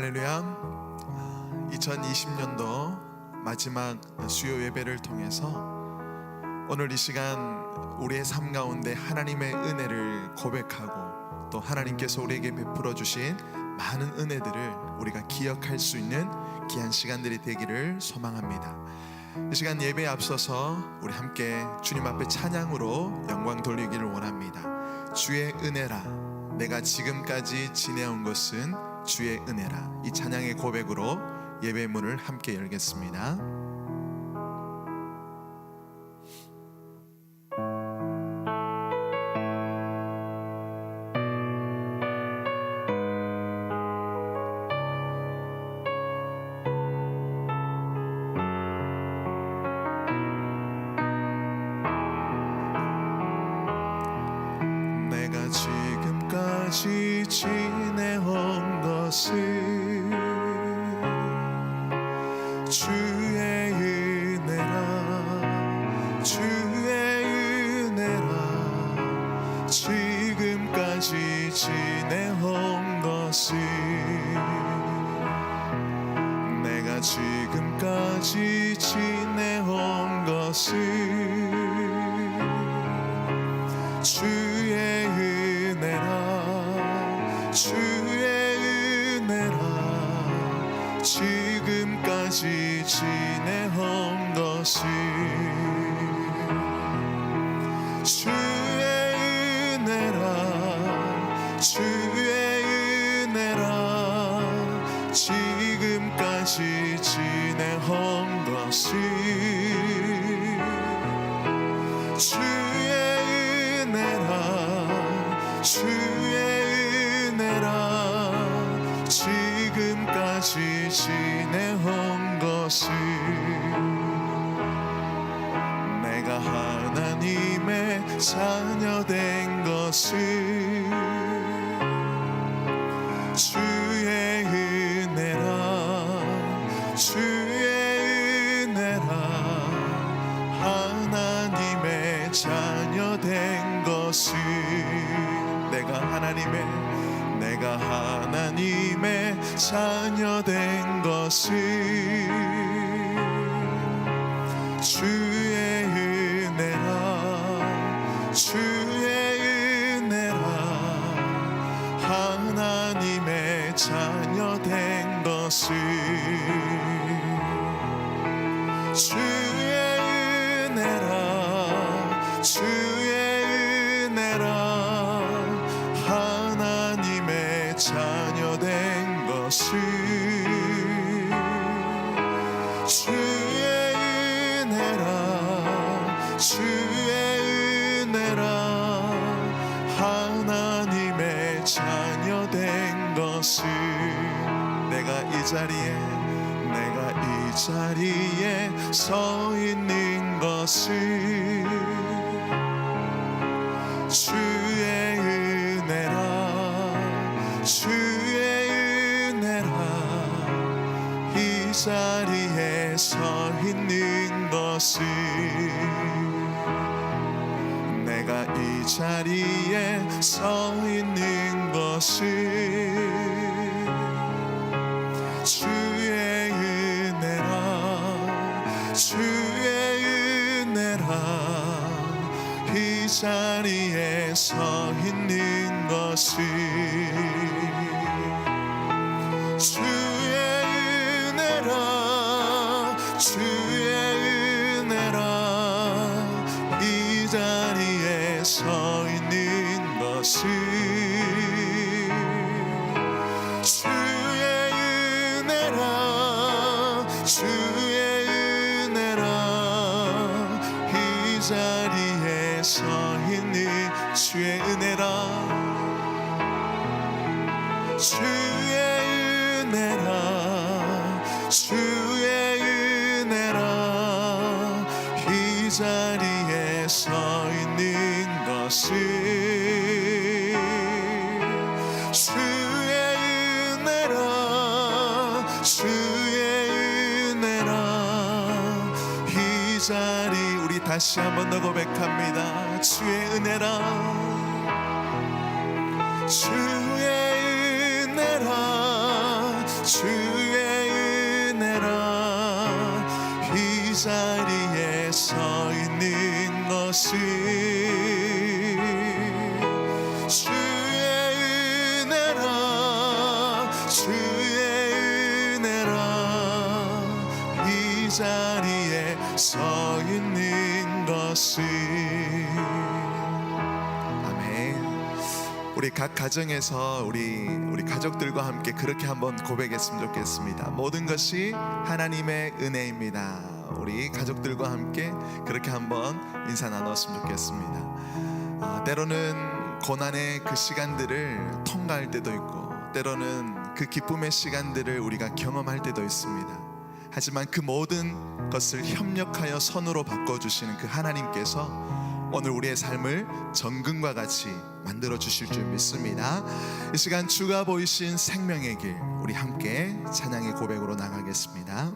할렐루야. 2020년도 마지막 수요 예배를 통해서 오늘 이 시간 우리의 삶 가운데 하나님의 은혜를 고백하고 또 하나님께서 우리에게 베풀어 주신 많은 은혜들을 우리가 기억할 수 있는 귀한 시간들이 되기를 소망합니다. 이 시간 예배에 앞서서 우리 함께 주님 앞에 찬양으로 영광 돌리기를 원합니다. 주의 은혜라 내가 지금까지 지내온 것은 주의 은혜라. 이 찬양의 고백으로 예배 문을 함께 열겠습니다. 내가 지금까지 지내온 것은 주의 은혜라 주의 은혜라. 지금까지 지내온 것은 내가 지금까지 지내온 것은 주의 은혜라 주의 은혜라. 지금까지 지내온 것은 주의 은혜라 주의 은혜라. 지금까지 지내온 것은 주의 은혜라 주의 은혜라. 지금까지 지내온 것은 내가 하나님의 자녀 된 것은 주의 은혜라 주의 은혜라. 하나님의 자녀 된 것은 내가 하나님의 자녀 된 것은 주의 은혜라 주의 은혜라. 하나님의 자녀 된 것은 주의 은혜라 주의 은혜라. 하나님의 자녀 된 것은 주의 은혜라 주의 은혜라. 하나님의 자녀 된 것은 내가 이 자리에 서 있는 것은 주의 은혜라 주의 은혜라. 이 자리에 서 있는 것은 내가 이 자리에 서 있는 것은 주의 은혜라 주의 은혜라. 이 자리에 서 있는 것은 주의 은혜라 주의 은혜라. 이 자리에 서 있는 것은 주의 은혜라 주의 은혜라. 이 자리에 서 있는 주의 은혜라 주의 은혜라 주의 은혜라. 이 자리에 서 있는 것은 주의 은혜라 주의 은혜라. 이 자리 우리 다시 한 번 더 고백합니다. 주의 은혜라 주의 은혜라 주의 은혜라 이 자리에 서 있는 것은 주의 은혜라 주의 은혜라 이 자리에 서 있는 것은. 우리 각 가정에서 우리 가족들과 함께 그렇게 한번 고백했으면 좋겠습니다. 모든 것이 하나님의 은혜입니다. 우리 가족들과 함께 그렇게 한번 인사 나눴으면 좋겠습니다. 때로는 고난의 그 시간들을 통과할 때도 있고, 때로는 그 기쁨의 시간들을 우리가 경험할 때도 있습니다. 하지만 그 모든 것을 협력하여 선으로 바꿔주시는 그 하나님께서 오늘 우리의 삶을 정금과 같이 만들어 주실 줄 믿습니다. 이 시간 주가 보이신 생명의 길, 우리 함께 찬양의 고백으로 나가겠습니다.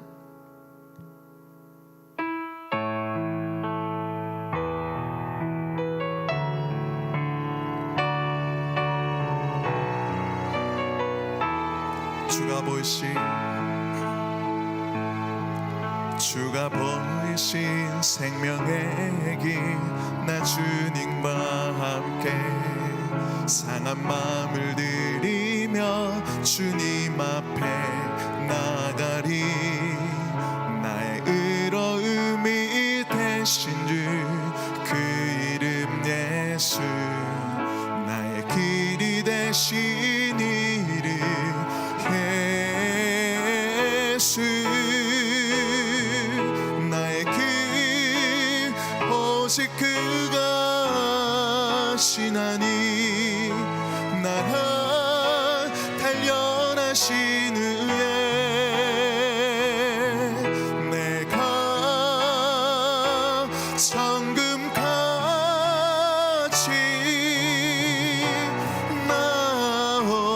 주가 보이신 생명의 길, 나 주님과 함께 상한 마음을 들이며 주님 앞에 나가리. 나의 의로움이 되신 주 그 이름 예수, 나의 길이 되신 이름 예수. 오직 그가 신하니 나라 단련하신 후에 내가 정금같이 나오리라.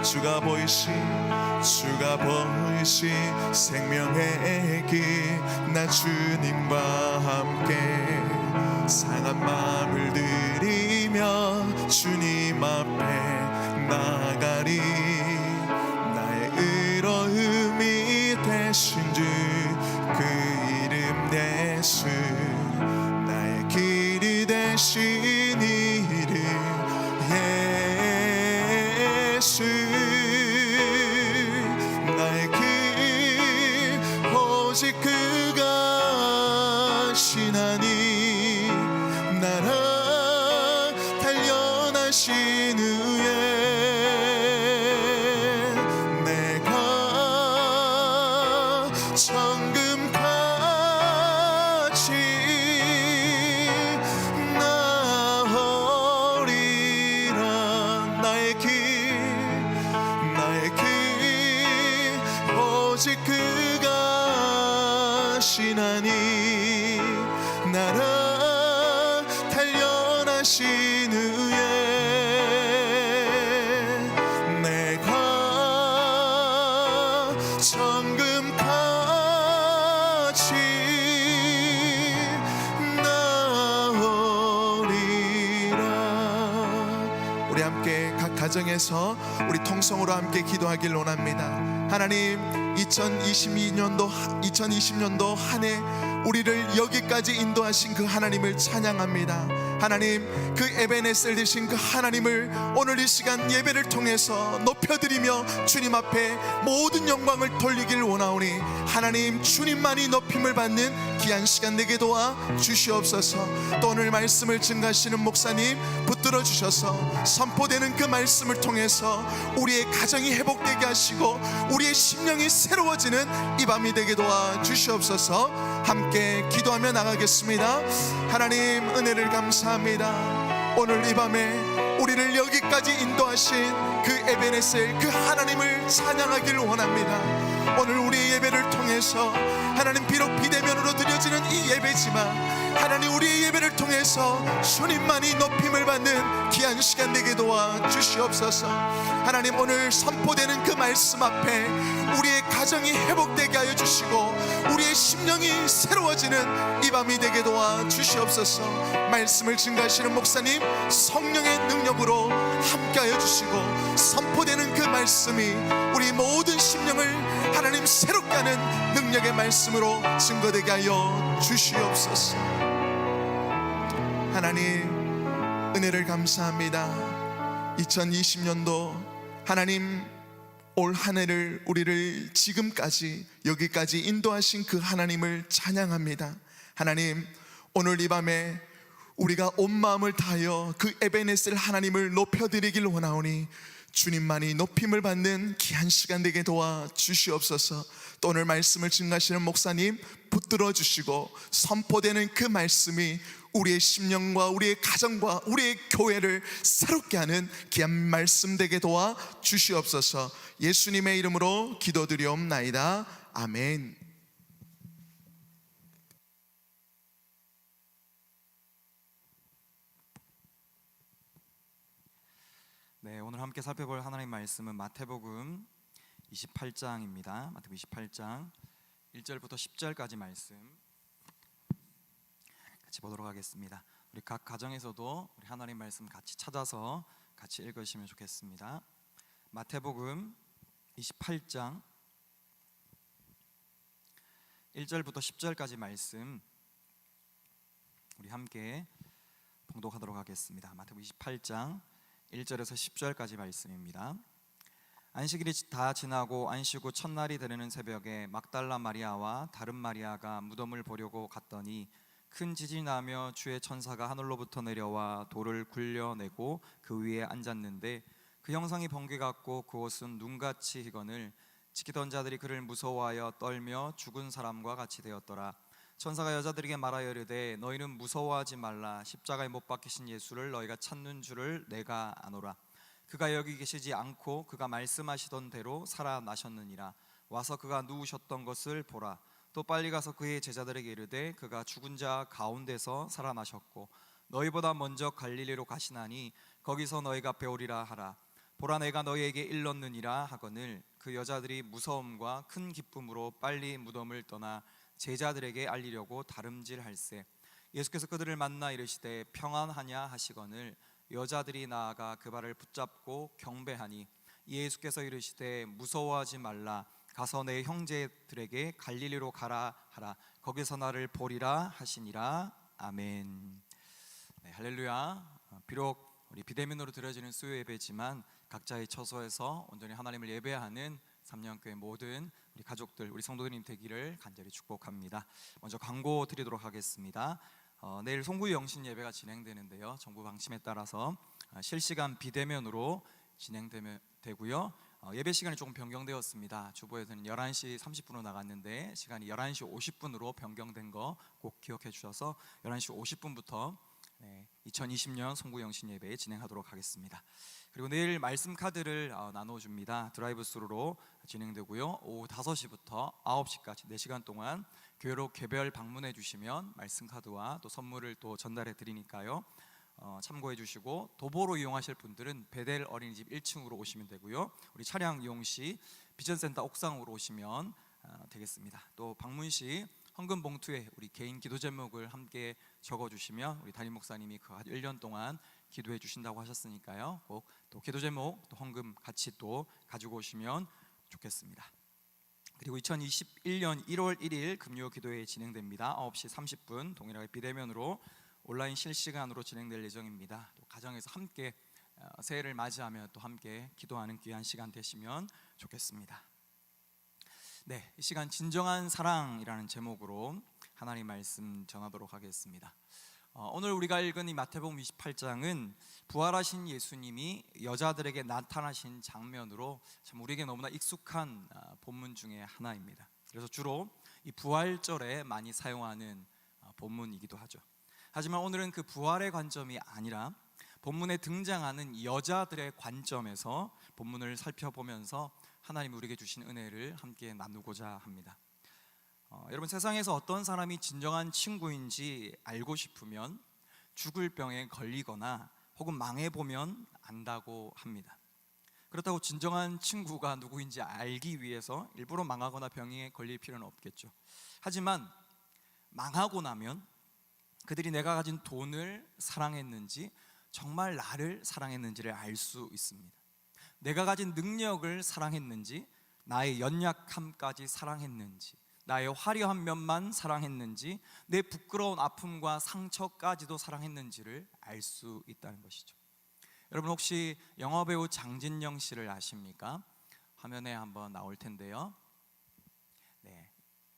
주가 보이신 생명의 길, 나 주님과 함께 상한 마음을 들이며 주님 앞에 나가리. 나의 의로움이 되신 주 그 이름 예수, 나의 길이 되신 이름 예수. 오직 그가 신하니 나라 단련하신 후에 내가 정금같이 나오리라. 나의 길 오직 그가 신하니 나라 단련하신 후에 내가 정금같이 나오리라. 우리 함께 각 가정에서 우리 통성으로 함께 기도하길 원합니다. 하나님, 2020년도 한 해 우리를 여기까지 인도하신 그 하나님을 찬양합니다. 하나님, 그 에베네셀 되신 그 하나님을 오늘 이 시간 예배를 통해서 높여드리며 주님 앞에 모든 영광을 돌리길 원하오니 하나님, 주님만이 높임을 받는 귀한 시간 되게 도와 주시옵소서. 또 오늘 말씀을 증가하시는 목사님 붙들어 주셔서 선포되는 그 말씀을 통해서 우리의 가정이 회복되게 하시고 우리의 심령이 새로워지는 이 밤이 되게 도와 주시옵소서. 함께 기도하며 나가겠습니다. 하나님, 은혜를 감사합니다. 오늘 이 밤에 우리를 여기까지 인도하신 그 에베네셀 그 하나님을 찬양하길 원합니다. 오늘 우리 예배를 통해서 하나님 비록 비대면으로 드려지는 이 예배지만 하나님 우리 예배를 통해서 주님만이 높임을 받는 귀한 시간 되게 도와 주시옵소서. 하나님 오늘 선포되는 그 말씀 앞에 우리의 가정이 회복되게 하여 주시고 우리의 심령이 새로워지는 이 밤이 되게 도와 주시옵소서. 말씀을 증거하시는 목사님 성령의 능력으로 함께하여 주시고 선포되는 그 말씀이 우리 모든 심령을 하나님 새롭게 하는 능력의 말씀으로 증거되게 하여 주시옵소서. 하나님 은혜를 감사합니다. 2020년도 하나님 올 한 해를 우리를 지금까지 여기까지 인도하신 그 하나님을 찬양합니다. 하나님 오늘 이 밤에 우리가 온 마음을 다하여 그 에베네셀 하나님을 높여드리길 원하오니 주님만이 높임을 받는 귀한 시간 되게 도와 주시옵소서. 또 오늘 말씀을 증거하시는 목사님 붙들어 주시고 선포되는 그 말씀이 우리의 심령과 우리의 가정과 우리의 교회를 새롭게 하는 귀한 말씀 되게 도와 주시옵소서. 예수님의 이름으로 기도드리옵나이다. 아멘. 네, 오늘 함께 살펴볼 하나님의 말씀은 마태복음 28장입니다. 마태복음 28장 1절부터 10절까지 말씀 같이 보도록 하겠습니다. 우리 각 가정에서도 우리 하나님 말씀 같이 찾아서 같이 읽으시면 좋겠습니다. 마태복음 28장 1절부터 10절까지 말씀 우리 함께 봉독하도록 하겠습니다. 마태복음 28장 1절에서 10절까지 말씀입니다. 안식일이 다 지나고 안식 후 첫날이 되는 새벽에 막달라 마리아와 다른 마리아가 무덤을 보려고 갔더니 큰 지진이 나며 주의 천사가 하늘로부터 내려와 돌을 굴려내고 그 위에 앉았는데 그 형상이 번개 같고 그 옷은 눈같이 희건을 지키던 자들이 그를 무서워하여 떨며 죽은 사람과 같이 되었더라. 천사가 여자들에게 말하여 이르되 너희는 무서워하지 말라. 십자가에 못 박히신 예수를 너희가 찾는 줄을 내가 아노라. 그가 여기 계시지 않고 그가 말씀하시던 대로 살아나셨느니라. 와서 그가 누우셨던 것을 보라. 또 빨리 가서 그의 제자들에게 이르되 그가 죽은 자 가운데서 살아나셨고 너희보다 먼저 갈릴리로 가시나니 거기서 너희가 배우리라 하라. 보라 내가 너희에게 일렀느니라 하거늘 그 여자들이 무서움과 큰 기쁨으로 빨리 무덤을 떠나 제자들에게 알리려고 다름질할세. 예수께서 그들을 만나 이르시되 평안하냐 하시거늘 여자들이 나아가 그 발을 붙잡고 경배하니 예수께서 이르시되 무서워하지 말라. 가서 내 형제들에게 갈릴리로 가라 하라. 거기서 나를 보리라 하시니라. 아멘. 네, 할렐루야. 비록 우리 비대면으로 드려지는 수요 예배지만 각자의 처소에서 온전히 하나님을 예배하는 삼년교회 모든 우리 가족들, 우리 성도들님 되기를 간절히 축복합니다. 먼저 광고 드리도록 하겠습니다. 내일 송구의 영신 예배가 진행되는데요, 정부 방침에 따라서 실시간 비대면으로 진행되고요. 예배 시간이 조금 변경되었습니다. 주보에서는 11시 30분으로 나갔는데 시간이 11시 50분으로 변경된 거 꼭 기억해 주셔서 11시 50분부터 2020년 송구 영신 예배 진행하도록 하겠습니다. 그리고 내일 말씀 카드를 나눠줍니다. 드라이브스루로 진행되고요. 오후 5시부터 9시까지 4시간 동안 교회로 개별 방문해 주시면 말씀 카드와 또 선물을 또 전달해 드리니까요. 참고해 주시고 도보로 이용하실 분들은 베델 어린이집 1층으로 오시면 되고요. 우리 차량 이용 시 비전센터 옥상으로 오시면 되겠습니다. 또 방문 시 헌금 봉투에 우리 개인 기도 제목을 함께 적어주시면 우리 담임 목사님이 그 1년 동안 기도해 주신다고 하셨으니까요. 꼭 또 기도 제목 또 헌금 같이 또 가지고 오시면 좋겠습니다. 그리고 2021년 1월 1일 금요 기도회 진행됩니다. 9시 30분 동일하게 비대면으로 온라인 실시간으로 진행될 예정입니다. 또 가정에서 함께 새해를 맞이하며 또 함께 기도하는 귀한 시간 되시면 좋겠습니다. 네, 이 시간 진정한 사랑이라는 제목으로 하나님 말씀 전하도록 하겠습니다. 오늘 우리가 읽은 이 마태복음 28장은 부활하신 예수님이 여자들에게 나타나신 장면으로 참 우리에게 너무나 익숙한 본문 중에 하나입니다. 그래서 주로 이 부활절에 많이 사용하는 본문이기도 하죠. 하지만 오늘은 그 부활의 관점이 아니라 본문에 등장하는 여자들의 관점에서 본문을 살펴보면서 하나님이 우리에게 주신 은혜를 함께 나누고자 합니다. 여러분, 세상에서 어떤 사람이 진정한 친구인지 알고 싶으면 죽을 병에 걸리거나 혹은 망해보면 안다고 합니다. 그렇다고 진정한 친구가 누구인지 알기 위해서 일부러 망하거나 병에 걸릴 필요는 없겠죠. 하지만 망하고 나면 그들이 내가 가진 돈을 사랑했는지, 정말 나를 사랑했는지를 알 수 있습니다. 내가 가진 능력을 사랑했는지, 나의 연약함까지 사랑했는지, 나의 화려한 면만 사랑했는지, 내 부끄러운 아픔과 상처까지도 사랑했는지를 알 수 있다는 것이죠. 여러분, 혹시 영화배우 장진영 씨를 아십니까? 화면에 한번 나올 텐데요. 네,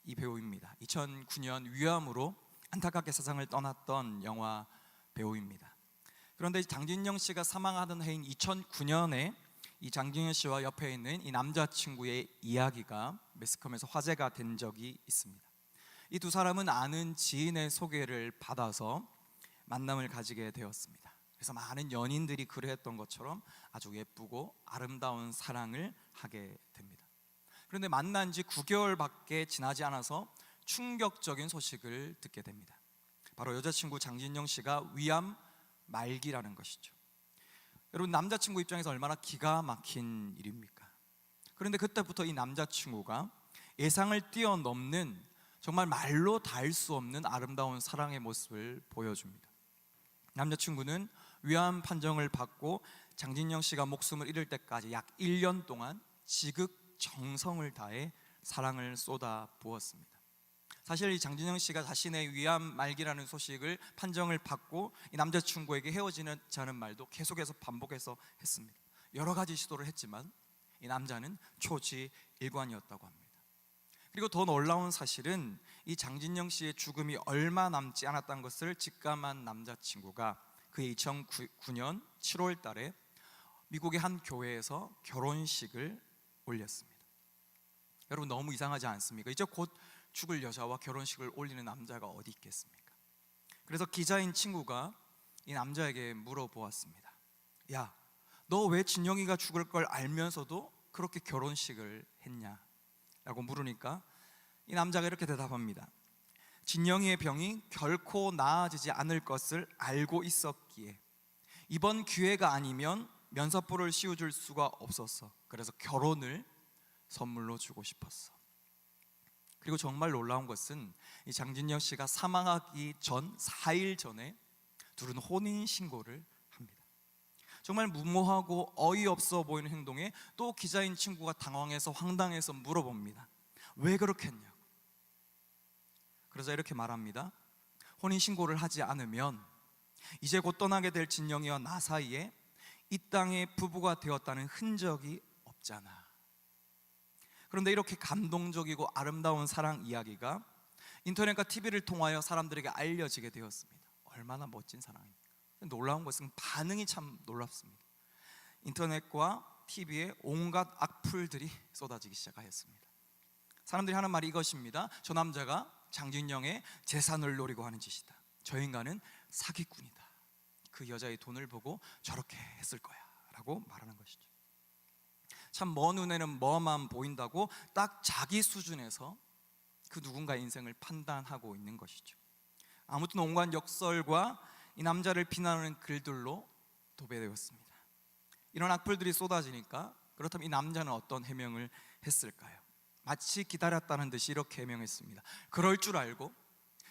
이 배우입니다. 2009년 위암으로 안타깝게 세상을 떠났던 영화 배우입니다. 그런데 장진영 씨가 사망하던 해인 2009년에 이 장진영 씨와 옆에 있는 이 남자친구의 이야기가 매스컴에서 화제가 된 적이 있습니다. 이 두 사람은 아는 지인의 소개를 받아서 만남을 가지게 되었습니다. 그래서 많은 연인들이 그랬던 것처럼 아주 예쁘고 아름다운 사랑을 하게 됩니다. 그런데 만난 지 9개월밖에 지나지 않아서 충격적인 소식을 듣게 됩니다. 바로 여자친구 장진영 씨가 위암 말기라는 것이죠. 여러분, 남자친구 입장에서 얼마나 기가 막힌 일입니까? 그런데 그때부터 이 남자친구가 예상을 뛰어넘는, 정말 말로 닿을 수 없는 아름다운 사랑의 모습을 보여줍니다. 남자친구는 위암 판정을 받고 장진영 씨가 목숨을 잃을 때까지 약 1년 동안 지극정성을 다해 사랑을 쏟아 부었습니다. 사실 이 장진영 씨가 자신의 위암 말기라는 소식을 판정을 받고 이 남자친구에게 헤어지자는 말도 계속해서 반복해서 했습니다. 여러 가지 시도를 했지만 이 남자는 초지일관이었다고 합니다. 그리고 더 놀라운 사실은 이 장진영 씨의 죽음이 얼마 남지 않았다는 것을 직감한 남자친구가 그의 2009년 7월 달에 미국의 한 교회에서 결혼식을 올렸습니다. 여러분, 너무 이상하지 않습니까? 이제 곧 죽을 여자와 결혼식을 올리는 남자가 어디 있겠습니까? 그래서 기자인 친구가 이 남자에게 물어보았습니다. 야, 너 왜 진영이가 죽을 걸 알면서도 그렇게 결혼식을 했냐? 라고 물으니까 이 남자가 이렇게 대답합니다. 진영이의 병이 결코 나아지지 않을 것을 알고 있었기에 이번 기회가 아니면 면사포를 씌워줄 수가 없었어. 그래서 결혼을 선물로 주고 싶었어. 그리고 정말 놀라운 것은 이 장진영 씨가 사망하기 전 4일 전에 둘은 혼인신고를 합니다. 정말 무모하고 어이없어 보이는 행동에 또 기자인 친구가 당황해서 황당해서 물어봅니다. 왜 그렇게 했냐고. 그러자 이렇게 말합니다. 혼인신고를 하지 않으면 이제 곧 떠나게 될 진영이와 나 사이에 이 땅에 부부가 되었다는 흔적이 없잖아. 그런데 이렇게 감동적이고 아름다운 사랑 이야기가 인터넷과 TV를 통하여 사람들에게 알려지게 되었습니다. 얼마나 멋진 사랑입니까? 놀라운 것은 반응이 참 놀랍습니다. 인터넷과 TV에 온갖 악플들이 쏟아지기 시작하였습니다. 사람들이 하는 말이 이것입니다. 저 남자가 장진영의 재산을 노리고 하는 짓이다. 저 인간은 사기꾼이다. 그 여자의 돈을 보고 저렇게 했을 거야 라고 말하는 것이죠. 참 먼 눈에는 뭐만 보인다고 딱 자기 수준에서 그 누군가의 인생을 판단하고 있는 것이죠. 아무튼 온갖 역설과 이 남자를 비난하는 글들로 도배되었습니다. 이런 악플들이 쏟아지니까 그렇다면 이 남자는 어떤 해명을 했을까요? 마치 기다렸다는 듯이 이렇게 해명했습니다. 그럴 줄 알고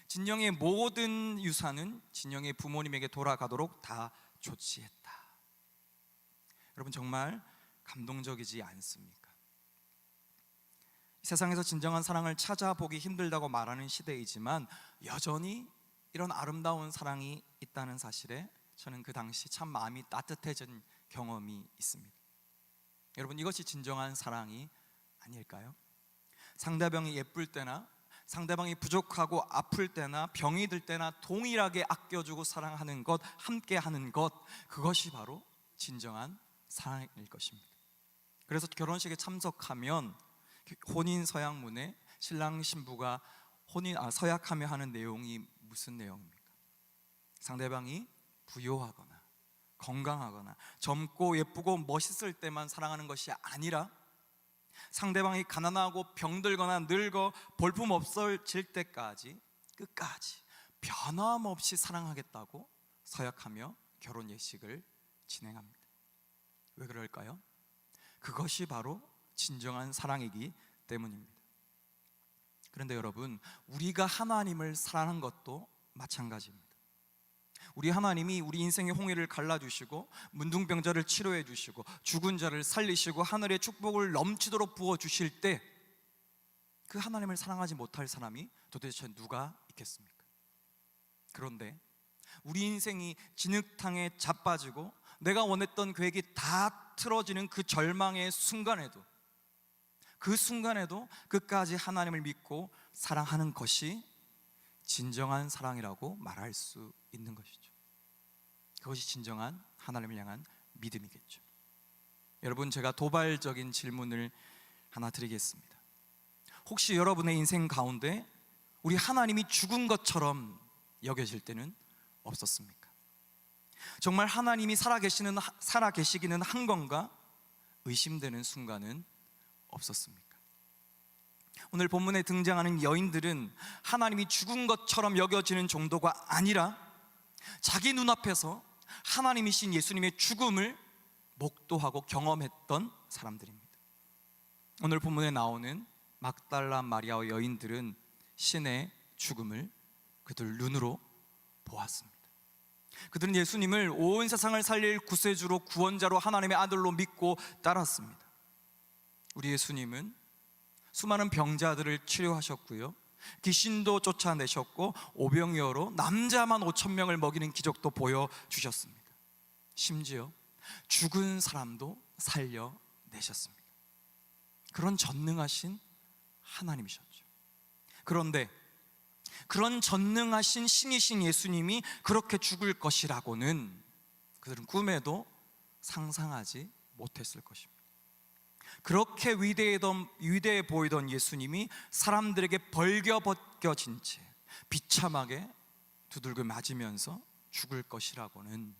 진영의 모든 유산은 진영의 부모님에게 돌아가도록 다 조치했다. 여러분, 정말 감동적이지 않습니까? 세상에서 진정한 사랑을 찾아보기 힘들다고 말하는 시대이지만 여전히 이런 아름다운 사랑이 있다는 사실에 저는 그 당시 참 마음이 따뜻해진 경험이 있습니다. 여러분, 이것이 진정한 사랑이 아닐까요? 상대방이 예쁠 때나 상대방이 부족하고 아플 때나 병이 들 때나 동일하게 아껴주고 사랑하는 것, 함께하는 것, 그것이 바로 진정한 사랑일 것입니다. 그래서 결혼식에 참석하면 혼인 서약문에 신랑 신부가 서약하며 하는 내용이 무슨 내용입니까? 상대방이 부요하거나 건강하거나 젊고 예쁘고 멋있을 때만 사랑하는 것이 아니라 상대방이 가난하고 병들거나 늙어 볼품 없어질 때까지 끝까지 변함없이 사랑하겠다고 서약하며 결혼 예식을 진행합니다. 왜 그럴까요? 그것이 바로 진정한 사랑이기 때문입니다. 그런데 여러분, 우리가 하나님을 사랑하는 것도 마찬가지입니다. 우리 하나님이 우리 인생의 홍해를 갈라주시고 문둥병자를 치료해 주시고 죽은 자를 살리시고 하늘의 축복을 넘치도록 부어주실 때 그 하나님을 사랑하지 못할 사람이 도대체 누가 있겠습니까? 그런데 우리 인생이 진흙탕에 자빠지고 내가 원했던 계획이 다 틀어지는 그 절망의 순간에도, 그 순간에도 끝까지 하나님을 믿고 사랑하는 것이 진정한 사랑이라고 말할 수 있는 것이죠. 그것이 진정한 하나님을 향한 믿음이겠죠. 여러분, 제가 도발적인 질문을 하나 드리겠습니다. 혹시 여러분의 인생 가운데 우리 하나님이 죽은 것처럼 여겨질 때는 없었습니까? 정말 하나님이 살아계시기는 한 건가 의심되는 순간은 없었습니까? 오늘 본문에 등장하는 여인들은 하나님이 죽은 것처럼 여겨지는 정도가 아니라 자기 눈앞에서 하나님이신 예수님의 죽음을 목도하고 경험했던 사람들입니다. 오늘 본문에 나오는 막달라 마리아와 여인들은 신의 죽음을 그들 눈으로 보았습니다. 그들은 예수님을 온 세상을 살릴 구세주로, 구원자로, 하나님의 아들로 믿고 따랐습니다. 우리 예수님은 수많은 병자들을 치료하셨고요, 귀신도 쫓아내셨고 오병이어로 남자만 5,000명을 먹이는 기적도 보여주셨습니다. 심지어 죽은 사람도 살려내셨습니다. 그런 전능하신 하나님이셨죠. 그런데 그런 전능하신 신이신 예수님이 그렇게 죽을 것이라고는 그들은 꿈에도 상상하지 못했을 것입니다. 그렇게 위대해 보이던 예수님이 사람들에게 벌겨벗겨진 채 비참하게 두들겨 맞으면서 죽을 것이라고는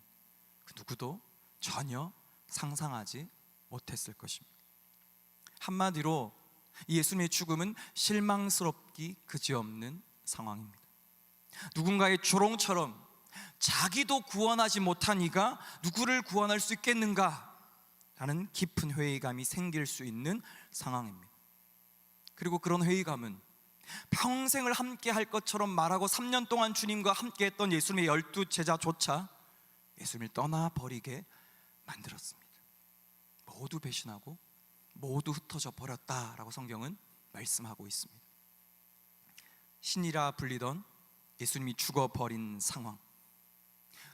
그 누구도 전혀 상상하지 못했을 것입니다. 한마디로 이 예수님의 죽음은 실망스럽기 그지없는 상황입니다. 누군가의 조롱처럼 자기도 구원하지 못한 이가 누구를 구원할 수 있겠는가 라는 깊은 회의감이 생길 수 있는 상황입니다. 그리고 그런 회의감은 평생을 함께 할 것처럼 말하고 3년 동안 주님과 함께 했던 예수님의 12제자조차 예수님을 떠나버리게 만들었습니다. 모두 배신하고 모두 흩어져 버렸다라고 성경은 말씀하고 있습니다. 신이라 불리던 예수님이 죽어버린 상황,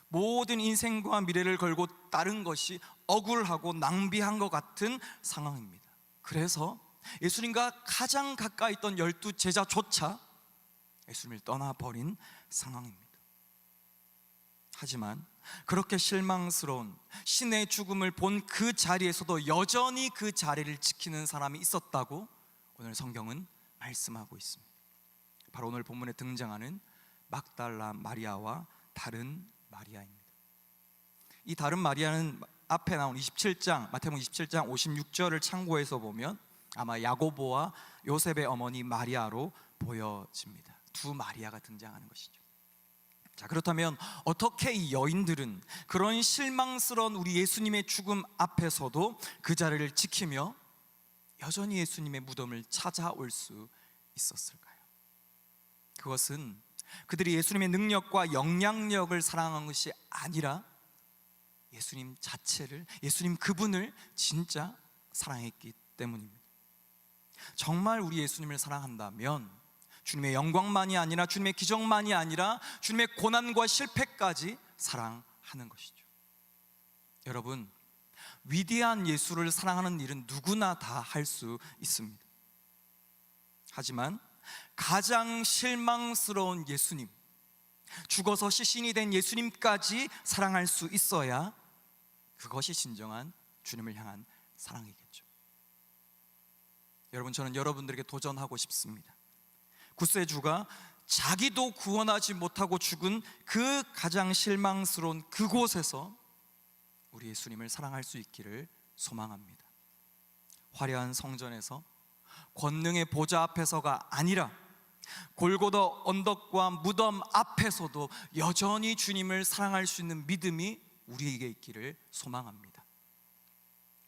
모든 인생과 미래를 걸고 따른 것이 억울하고 낭비한 것 같은 상황입니다. 그래서 예수님과 가장 가까이 있던 12제자조차 예수님을 떠나버린 상황입니다. 하지만 그렇게 실망스러운 신의 죽음을 본 그 자리에서도 여전히 그 자리를 지키는 사람이 있었다고 오늘 성경은 말씀하고 있습니다. 바로 오늘 본문에 등장하는 막달라 마리아와 다른 마리아입니다. 이 다른 마리아는 앞에 나온 27장, 마태복음 27장 56절을 참고해서 보면 아마 야고보와 요셉의 어머니 마리아로 보여집니다. 두 마리아가 등장하는 것이죠. 자, 그렇다면 어떻게 이 여인들은 그런 실망스러운 우리 예수님의 죽음 앞에서도 그 자리를 지키며 여전히 예수님의 무덤을 찾아올 수 있었을까요? 그것은 그들이 예수님의 능력과 영향력을 사랑한 것이 아니라 예수님 자체를, 예수님 그분을 진짜 사랑했기 때문입니다. 정말 우리 예수님을 사랑한다면 주님의 영광만이 아니라, 주님의 기적만이 아니라 주님의 고난과 실패까지 사랑하는 것이죠. 여러분, 위대한 예수를 사랑하는 일은 누구나 다 할 수 있습니다. 하지만 가장 실망스러운 예수님, 죽어서 시신이 된 예수님까지 사랑할 수 있어야 그것이 진정한 주님을 향한 사랑이겠죠. 여러분, 저는 여러분들에게 도전하고 싶습니다. 구세주가 자기도 구원하지 못하고 죽은 그 가장 실망스러운 그곳에서 우리 예수님을 사랑할 수 있기를 소망합니다. 화려한 성전에서 권능의 보좌 앞에서가 아니라 골고다 언덕과 무덤 앞에서도 여전히 주님을 사랑할 수 있는 믿음이 우리에게 있기를 소망합니다.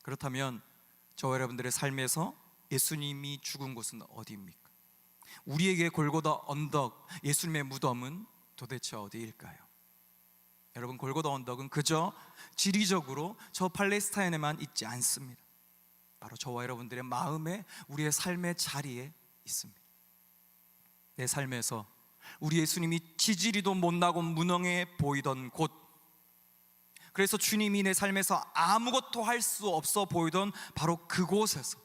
그렇다면 저와 여러분들의 삶에서 예수님이 죽은 곳은 어디입니까? 우리에게 골고다 언덕, 예수님의 무덤은 도대체 어디일까요? 여러분, 골고다 언덕은 그저 지리적으로 저 팔레스타인에만 있지 않습니다. 바로 저와 여러분들의 마음에, 우리의 삶의 자리에 있습니다. 내 삶에서 우리 예수님이 지지리도 못나고 무능해 보이던 곳, 그래서 주님이 내 삶에서 아무것도 할 수 없어 보이던 바로 그곳에서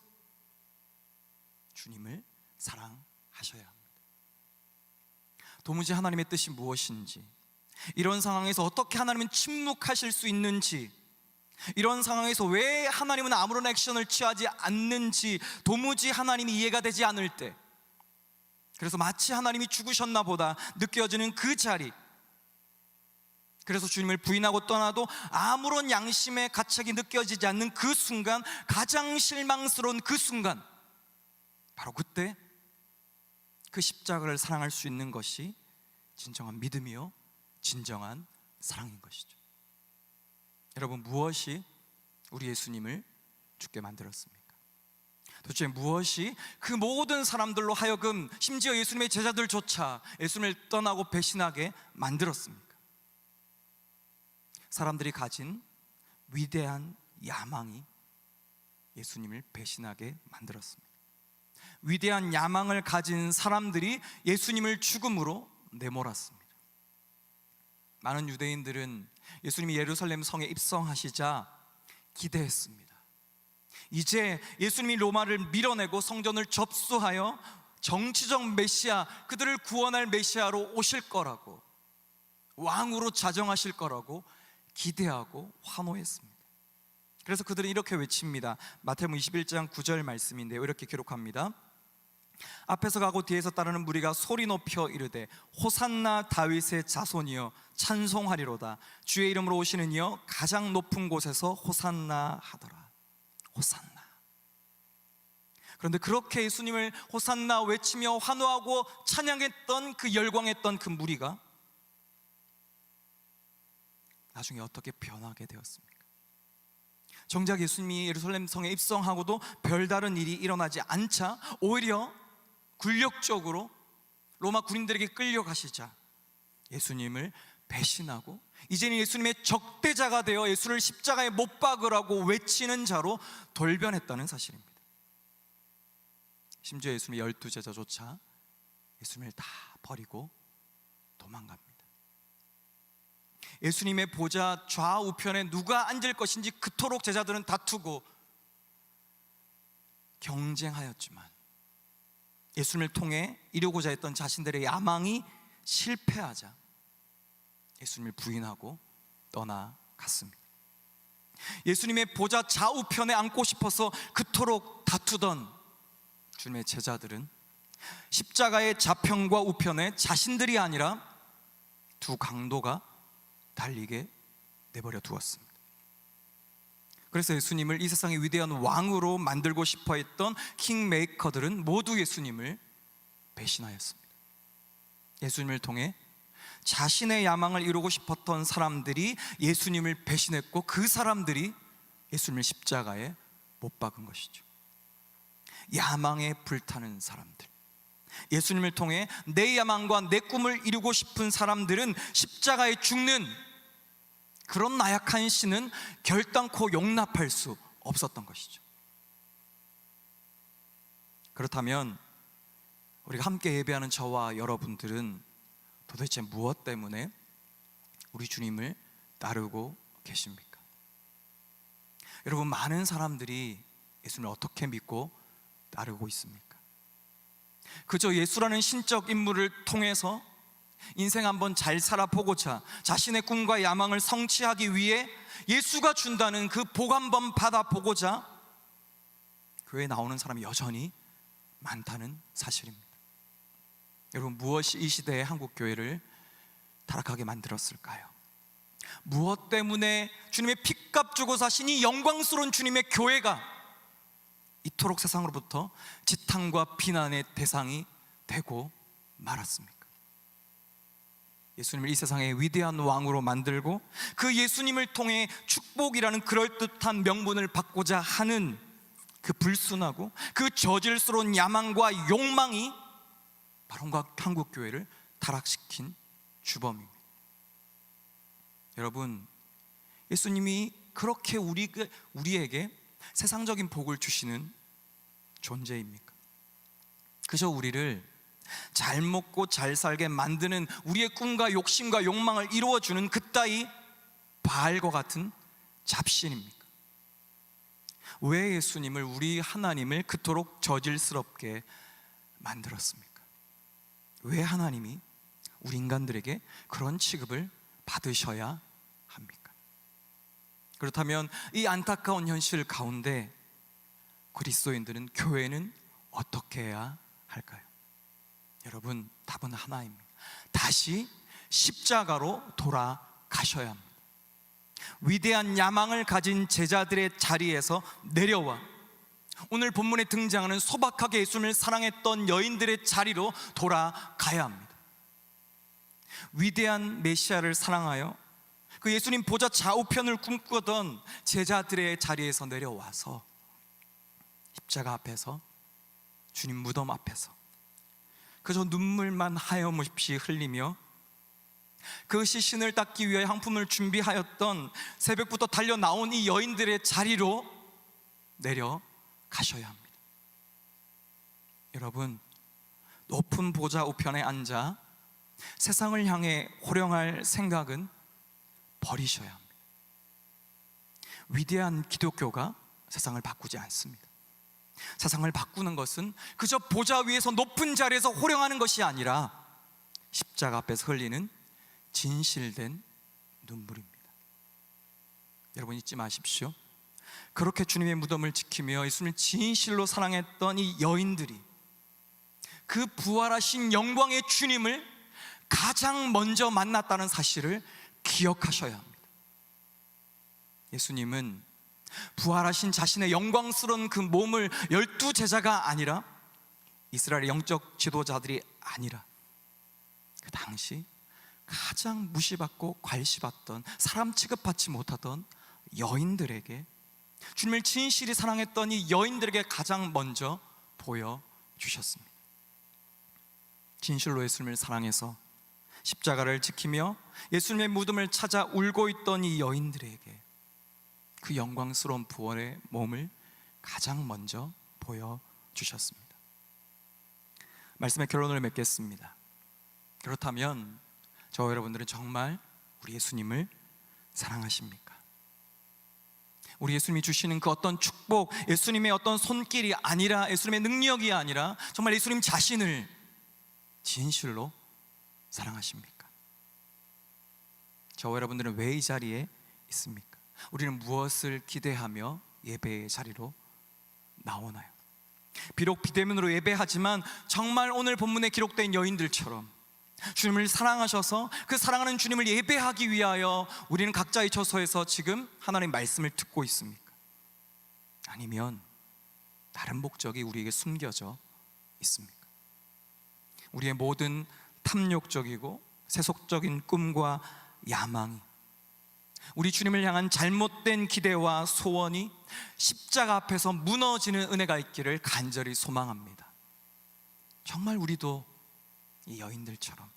주님을 사랑하셔야 합니다. 도무지 하나님의 뜻이 무엇인지, 이런 상황에서 어떻게 하나님은 침묵하실 수 있는지, 이런 상황에서 왜 하나님은 아무런 액션을 취하지 않는지 도무지 하나님이 이해가 되지 않을 때, 그래서 마치 하나님이 죽으셨나 보다 느껴지는 그 자리, 그래서 주님을 부인하고 떠나도 아무런 양심의 가책이 느껴지지 않는 그 순간, 가장 실망스러운 그 순간, 바로 그때 그 십자가를 사랑할 수 있는 것이 진정한 믿음이요 진정한 사랑인 것이죠. 여러분, 무엇이 우리 예수님을 죽게 만들었습니까? 도대체 무엇이 그 모든 사람들로 하여금, 심지어 예수님의 제자들조차 예수님을 떠나고 배신하게 만들었습니까? 사람들이 가진 위대한 야망이 예수님을 배신하게 만들었습니다. 위대한 야망을 가진 사람들이 예수님을 죽음으로 내몰았습니다. 많은 유대인들은 예수님이 예루살렘 성에 입성하시자 기대했습니다. 이제 예수님이 로마를 밀어내고 성전을 접수하여 정치적 메시아, 그들을 구원할 메시아로 오실 거라고, 왕으로 자정하실 거라고 기대하고 환호했습니다. 그래서 그들은 이렇게 외칩니다. 마태복음 21장 9절 말씀인데요, 이렇게 기록합니다. 앞에서 가고 뒤에서 따르는 무리가 소리 높여 이르되 호산나 다윗의 자손이여 찬송하리로다. 주의 이름으로 오시는 이여 가장 높은 곳에서 호산나 하더라. 호산나. 그런데 그렇게 예수님을 호산나 외치며 환호하고 찬양했던 그 열광했던 그 무리가 나중에 어떻게 변하게 되었습니까? 정작 예수님이 예루살렘 성에 입성하고도 별다른 일이 일어나지 않자 오히려 굴욕적으로 로마 군인들에게 끌려가시자 예수님을 배신하고 이제는 예수님의 적대자가 되어 예수를 십자가에 못 박으라고 외치는 자로 돌변했다는 사실입니다. 심지어 예수님의 12제자조차 예수님을 다 버리고 도망갑니다. 예수님의 보좌 좌우편에 누가 앉을 것인지 그토록 제자들은 다투고 경쟁하였지만 예수님을 통해 이루고자 했던 자신들의 야망이 실패하자 예수님을 부인하고 떠나갔습니다. 예수님의 보좌 좌우편에 앉고 싶어서 그토록 다투던 주님의 제자들은 십자가의 좌편과 우편에 자신들이 아니라 두 강도가 달리게 내버려 두었습니다. 그래서 예수님을 이 세상의 위대한 왕으로 만들고 싶어 했던 킹메이커들은 모두 예수님을 배신하였습니다. 예수님을 통해 자신의 야망을 이루고 싶었던 사람들이 예수님을 배신했고 그 사람들이 예수님을 십자가에 못 박은 것이죠. 야망에 불타는 사람들, 예수님을 통해 내 야망과 내 꿈을 이루고 싶은 사람들은 십자가에 죽는 그런 나약한 신은 결단코 용납할 수 없었던 것이죠. 그렇다면 우리가 함께 예배하는 저와 여러분들은 도대체 무엇 때문에 우리 주님을 따르고 계십니까? 여러분, 많은 사람들이 예수님을 어떻게 믿고 따르고 있습니까? 그저 예수라는 신적 인물을 통해서 인생 한번 잘 살아보고자 자신의 꿈과 야망을 성취하기 위해 예수가 준다는 그 복 한번 받아보고자 교회에 나오는 사람이 여전히 많다는 사실입니다. 여러분, 무엇이 이 시대의 한국교회를 타락하게 만들었을까요? 무엇 때문에 주님의 핏값 주고 사신 이 영광스러운 주님의 교회가 이토록 세상으로부터 지탄과 비난의 대상이 되고 말았습니까? 예수님을 이 세상의 위대한 왕으로 만들고 그 예수님을 통해 축복이라는 그럴듯한 명분을 받고자 하는 그 불순하고 그 저질스러운 야망과 욕망이 바로 한국교회를 타락시킨 주범입니다. 여러분, 예수님이 그렇게 우리에게 세상적인 복을 주시는 존재입니까? 그저 우리를 잘 먹고 잘 살게 만드는 우리의 꿈과 욕심과 욕망을 이루어주는 그따위 바알과 같은 잡신입니까? 왜 예수님을, 우리 하나님을 그토록 저질스럽게 만들었습니까? 왜 하나님이 우리 인간들에게 그런 취급을 받으셔야 합니까? 그렇다면 이 안타까운 현실 가운데 그리스도인들은, 교회는 어떻게 해야 할까요? 여러분, 답은 하나입니다. 다시 십자가로 돌아가셔야 합니다. 위대한 야망을 가진 제자들의 자리에서 내려와 오늘 본문에 등장하는 소박하게 예수님을 사랑했던 여인들의 자리로 돌아가야 합니다. 위대한 메시아를 사랑하여 그 예수님 보좌 좌우편을 꿈꾸던 제자들의 자리에서 내려와서 십자가 앞에서, 주님 무덤 앞에서 그저 눈물만 하염없이 흘리며 그 시신을 닦기 위해 향품을 준비하였던 새벽부터 달려 나온 이 여인들의 자리로 내려가셔야 합니다. 여러분, 높은 보좌 우편에 앉아 세상을 향해 호령할 생각은 버리셔야 합니다. 위대한 기독교가 세상을 바꾸지 않습니다. 세상을 바꾸는 것은 그저 보좌 위에서 높은 자리에서 호령하는 것이 아니라 십자가 앞에서 흘리는 진실된 눈물입니다. 여러분, 잊지 마십시오. 그렇게 주님의 무덤을 지키며 예수님을 진실로 사랑했던 이 여인들이 그 부활하신 영광의 주님을 가장 먼저 만났다는 사실을 기억하셔야 합니다. 예수님은 부활하신 자신의 영광스러운 그 몸을 12제자가 아니라 이스라엘의 영적 지도자들이 아니라 그 당시 가장 무시받고 괄시받던, 사람 취급받지 못하던 여인들에게, 주님을 진실히 사랑했던 이 여인들에게 가장 먼저 보여주셨습니다. 진실로 예수님을 사랑해서 십자가를 지키며 예수님의 무덤을 찾아 울고 있던 이 여인들에게 그 영광스러운 부활의 몸을 가장 먼저 보여주셨습니다. 말씀의 결론을 맺겠습니다. 그렇다면 저와 여러분들은 정말 우리 예수님을 사랑하십니까? 우리 예수님이 주시는 그 어떤 축복, 예수님의 어떤 손길이 아니라, 예수님의 능력이 아니라 정말 예수님 자신을 진실로 사랑하십니까? 저와 여러분들은 왜 이 자리에 있습니까? 우리는 무엇을 기대하며 예배의 자리로 나오나요? 비록 비대면으로 예배하지만 정말 오늘 본문에 기록된 여인들처럼 주님을 사랑하셔서 그 사랑하는 주님을 예배하기 위하여 우리는 각자의 처소에서 지금 하나님의 말씀을 듣고 있습니까? 아니면 다른 목적이 우리에게 숨겨져 있습니까? 우리의 모든 탐욕적이고 세속적인 꿈과 야망이, 우리 주님을 향한 잘못된 기대와 소원이 십자가 앞에서 무너지는 은혜가 있기를 간절히 소망합니다. 정말 우리도 이 여인들처럼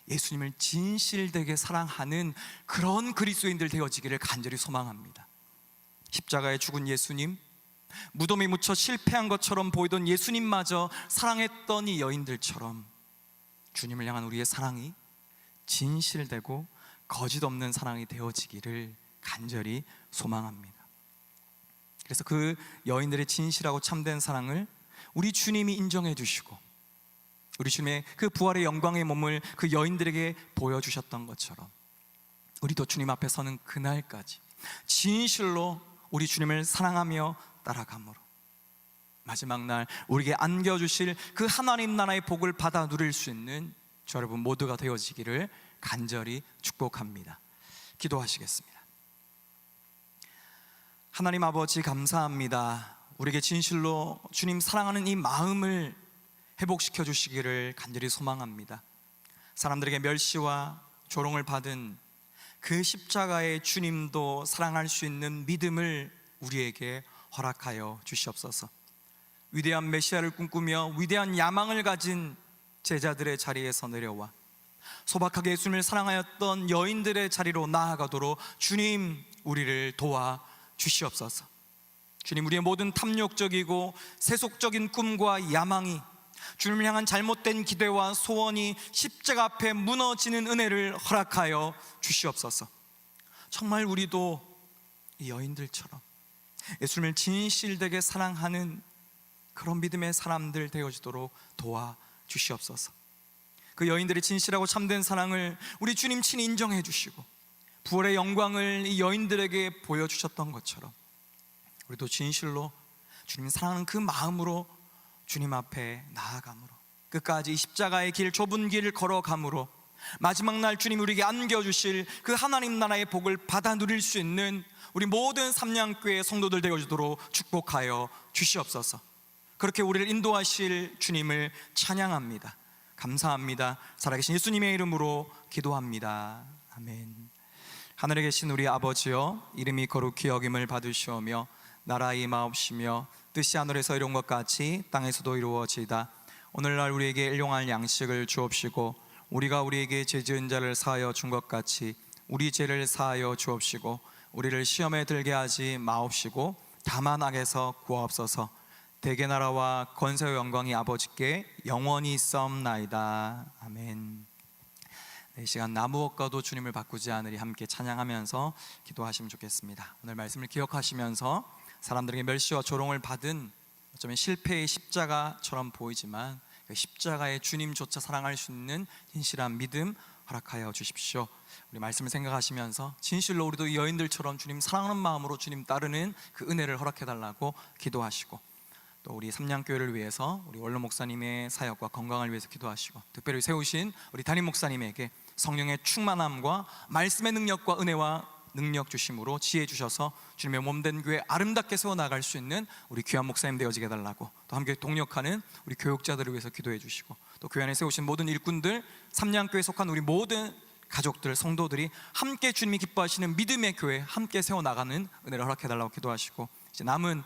예수님을 진실되게 사랑하는 그런 그리스도인들 되어지기를 간절히 소망합니다. 십자가에 죽은 예수님, 무덤에 묻혀 실패한 것처럼 보이던 예수님마저 사랑했던 이 여인들처럼 주님을 향한 우리의 사랑이 진실되고 거짓 없는 사랑이 되어지기를 간절히 소망합니다. 그래서 그 여인들의 진실하고 참된 사랑을 우리 주님이 인정해 주시고 우리 주님의 그 부활의 영광의 몸을 그 여인들에게 보여주셨던 것처럼 우리도 주님 앞에 서는 그날까지 진실로 우리 주님을 사랑하며 따라감으로 마지막 날 우리에게 안겨주실 그 하나님 나라의 복을 받아 누릴 수 있는 저 여러분 모두가 되어지기를 간절히 축복합니다. 기도하시겠습니다. 하나님 아버지, 감사합니다. 우리에게 진실로 주님 사랑하는 이 마음을 회복시켜 주시기를 간절히 소망합니다. 사람들에게 멸시와 조롱을 받은 그 십자가의 주님도 사랑할 수 있는 믿음을 우리에게 허락하여 주시옵소서. 위대한 메시아를 꿈꾸며 위대한 야망을 가진 제자들의 자리에서 내려와 소박하게 예수님을 사랑하였던 여인들의 자리로 나아가도록 주님 우리를 도와 주시옵소서. 주님, 우리의 모든 탐욕적이고 세속적인 꿈과 야망이, 주님을 향한 잘못된 기대와 소원이 십자가 앞에 무너지는 은혜를 허락하여 주시옵소서. 정말 우리도 이 여인들처럼 예수님을 진실되게 사랑하는 그런 믿음의 사람들 되어지도록 도와 주시옵소서. 그 여인들의 진실하고 참된 사랑을 우리 주님 친히 인정해 주시고 부활의 영광을 이 여인들에게 보여주셨던 것처럼 우리도 진실로 주님 사랑하는 그 마음으로 주님 앞에 나아감으로, 끝까지 이 십자가의 길, 좁은 길을 걸어감으로 마지막 날 주님 우리에게 안겨주실 그 하나님 나라의 복을 받아 누릴 수 있는 우리 모든 삼양교회 성도들 되어주도록 축복하여 주시옵소서. 그렇게 우리를 인도하실 주님을 찬양합니다. 감사합니다. 살아계신 예수님의 이름으로 기도합니다. 아멘. 하늘에 계신 우리 아버지여, 이름이 거룩히 여김을 받으시오며 나라의 임하옵시며 뜻이 하늘에서 이룬 것 같이 땅에서도 이루어지이다. 오늘날 우리에게 일용할 양식을 주옵시고 우리가 우리에게 죄 지은 자를 사하여 준 것 같이 우리 죄를 사하여 주옵시고 우리를 시험에 들게 하지 마옵시고 다만 악에서 구하옵소서. 대개 나라와 권세와 영광이 아버지께 영원히 있사옵나이다. 아멘. 이 시간 나무엇과도 주님을 바꾸지 않으리 함께 찬양하면서 기도하시면 좋겠습니다. 오늘 말씀을 기억하시면서 사람들에게 멸시와 조롱을 받은 어쩌면 실패의 십자가처럼 보이지만 그 십자가의 주님조차 사랑할 수 있는 진실한 믿음 허락하여 주십시오. 우리 말씀을 생각하시면서 진실로 우리도 이 여인들처럼 주님 사랑하는 마음으로 주님 따르는 그 은혜를 허락해달라고 기도하시고, 또 우리 삼양교회를 위해서 우리 원로 목사님의 사역과 건강을 위해서 기도하시고, 특별히 세우신 우리 담임 목사님에게 성령의 충만함과 말씀의 능력과 은혜와 능력 주심으로 지혜 주셔서 주님의 몸된 교회 아름답게 세워나갈 수 있는 우리 귀한 목사님 되어지게 해달라고, 또 함께 동력하는 우리 교육자들을 위해서 기도해 주시고, 또 교회 안에 세우신 모든 일꾼들, 삼양교회에 속한 우리 모든 가족들, 성도들이 함께 주님이 기뻐하시는 믿음의 교회 함께 세워나가는 은혜를 허락해달라고 기도하시고, 이제 남은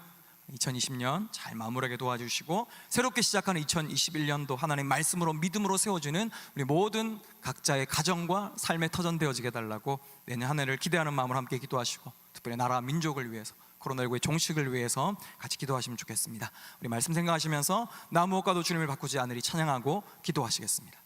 2020년 잘 마무리하게 도와주시고 새롭게 시작하는 2021년도 하나님 말씀으로 믿음으로 세워주는 우리 모든 각자의 가정과 삶의 터전 되어지게 해달라고 내년 한 해를 기대하는 마음으로 함께 기도하시고, 특별히 나라 민족을 위해서 코로나19의 종식을 위해서 같이 기도하시면 좋겠습니다. 우리 말씀 생각하시면서 나 무엇과도 주님을 바꾸지 않으리 찬양하고 기도하시겠습니다.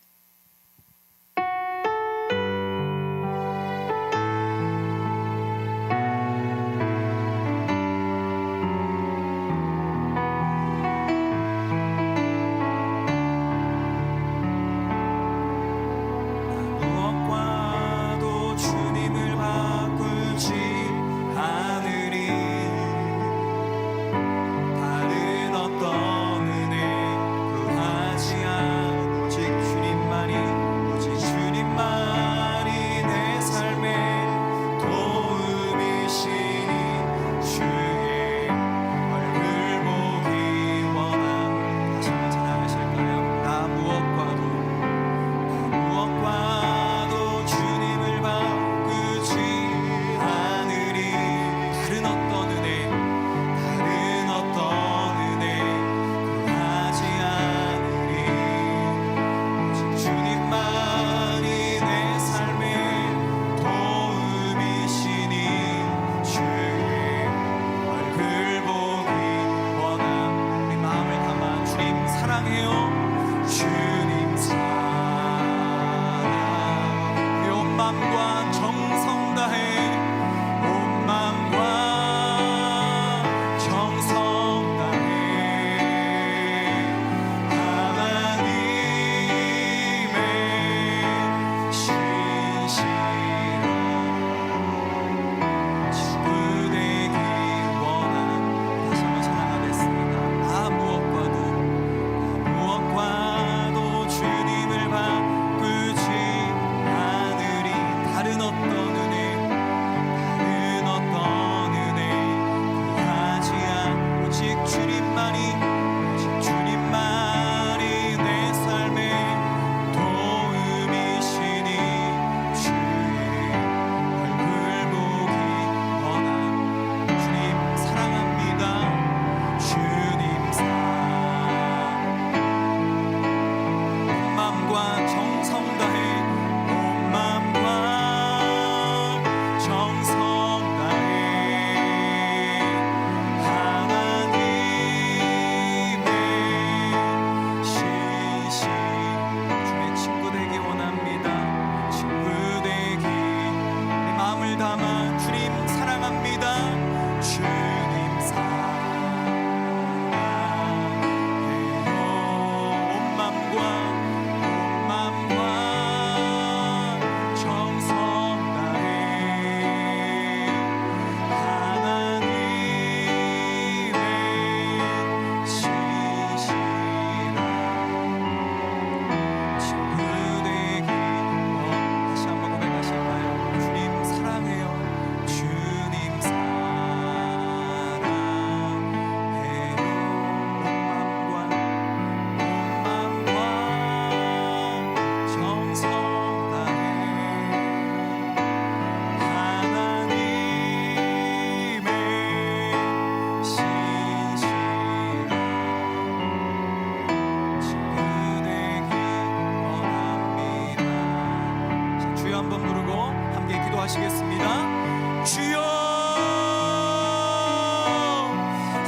기도하시겠습니다. 주여,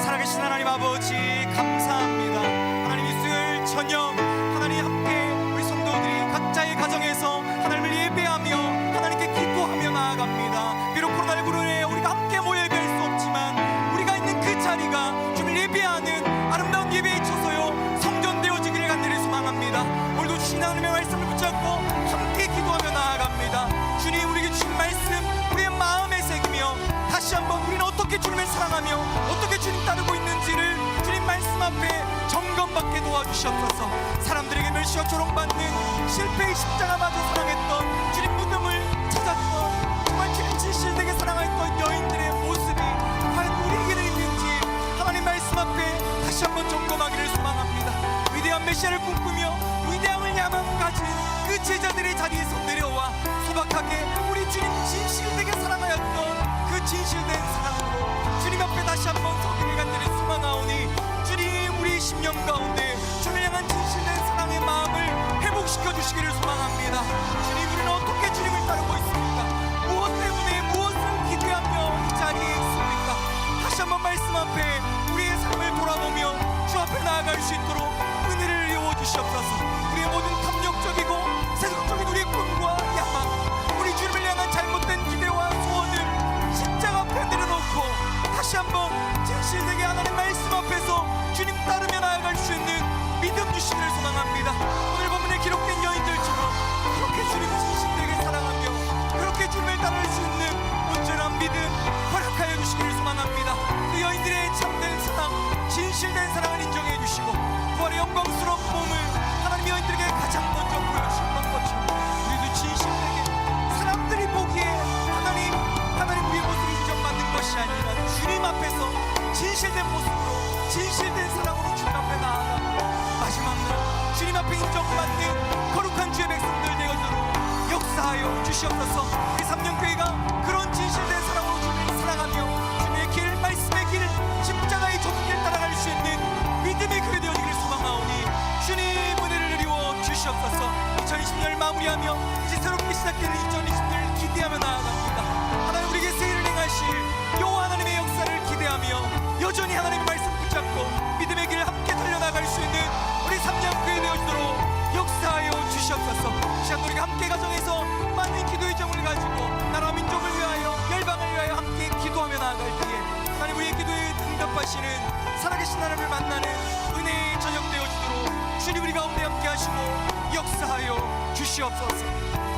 살아계신 하나님 아버지 감사합니다. 하나님 이 수요일 저녁 하나님 함께 우리 성도들이 각자의 가정에서 하나님을 예배하며 하나님께 기도하며 나아갑니다. 비록 코로나19로 인해 우리가 함께 모여 예배할 수 없지만 우리가 있는 그 자리가 주님을 예배하는 아름다운 예배에 있어서요 성전되어지기를 간절히 소망합니다. 오늘도 주신 하나님의 말씀을 붙잡고 함께 기도하며 나아갑니다. 주님, 우리에게 주신 말씀 우리의 마음에 새기며 다시 한번 우리는 어떻게 주님을 사랑하며 어떻게 주님 따르고 있는지를 주님 말씀 앞에 점검받게 도와주시옵소서. 사람들에게 멸시와 조롱받는 실패의 십자가마저 사랑했던 주님 무덤을 찾았던 정말 주님 진실되게 사랑했던 여인들의 모습이 과연 우리에게는 있는지 하나님 말씀 앞에 다시 한번 점검하기를 소망합니다. 위대한 메시아를 꿈꾸며 위대함을 야망 가진 그 제자들의 자리에서 내려와 소박하게 우리 주님 진실되게 사랑하였던 그 진실된 사랑으로 주님 앞에 다시 한번 서기를 간절히 소망하오니 주님, 우리 심령 가운데 주님을 향한 진실된 사랑의 마음을 회복시켜 주시기를 소망합니다. 주님, 우리는 어떻게 주님을 따르고 있습니까? 무엇 때문에 무엇을 기대하며 이 자리에 있습니까? 다시 한번 말씀 앞에 우리의 삶을 돌아보며 주 앞에 나아갈 수 있도록 은혜를 이루어 주시옵소서. 우리의 모든 탐욕적이고 세속적인 우리의 꿈과 야망, 우리 주님을 향한 잘못된 기대와 소원을 십자가 앞에 내려놓고 다시 한번 진실되게 하나님 말씀 앞에서 주님 따르며 나아갈 수 있는 믿음 주시기를 소망합니다. 오늘 본문에 기록된 여인들처럼 그렇게 주님 진실되게 사랑하며 그렇게 주님을 따를 수 있는 온전한 믿음 허락하여 주시기를 소망합니다. 그 여인들의 참된 사랑, 진실된 사랑을 인정해 주시고 부활의 영광스러운 몸을 하나님 여인들에게 가장 먼저 보여주신 것처럼 우리도 진실되게 사람들이 보기에 하나님 우리의 모습이 인정받는 것이 아니라 주님 앞에서 진실된 모습으로 진실된 사랑으로 주님 앞에 나아가 마지막 날 주님 앞에 인정받는 거룩한 주의 백성들 되어주도록 역사하여 주시옵소서. 우리 삼년교회가 그런 진실된 사랑으로 주님을 사랑하며 주님의 길, 말씀의 길, 십자가의 좁은 길 따라갈 수 있는 믿음의 교회 되어지기를 소망하오니 주님 은혜를 이루어 주시옵소서. 2020년을 마무리하며 이제 새롭게 시작되는 2020년을 기대하며 나아갑니다. 하나님 우리에게 새해를 행하실 여호와 하나님의 역사를 기대하며 여전히 하나님의 말씀 붙잡고 믿음의 길을 함께 달려나갈 수 있는 우리 삼년교회 되어지도록 역사하여 주시옵소서. 시간 우리가 함께 가정에서 많은 기도의 정을 가지고 나라와 민족을 위하여 열방을 위하여 함께 기도하며 나아갈 때에 하나님 우리의 기도에 응답하시는 살아계신 하나님을 만나는 은혜의 저녁 되어지도록 주님 우리 가운데 함께 하시고 역사하여 주시옵소서.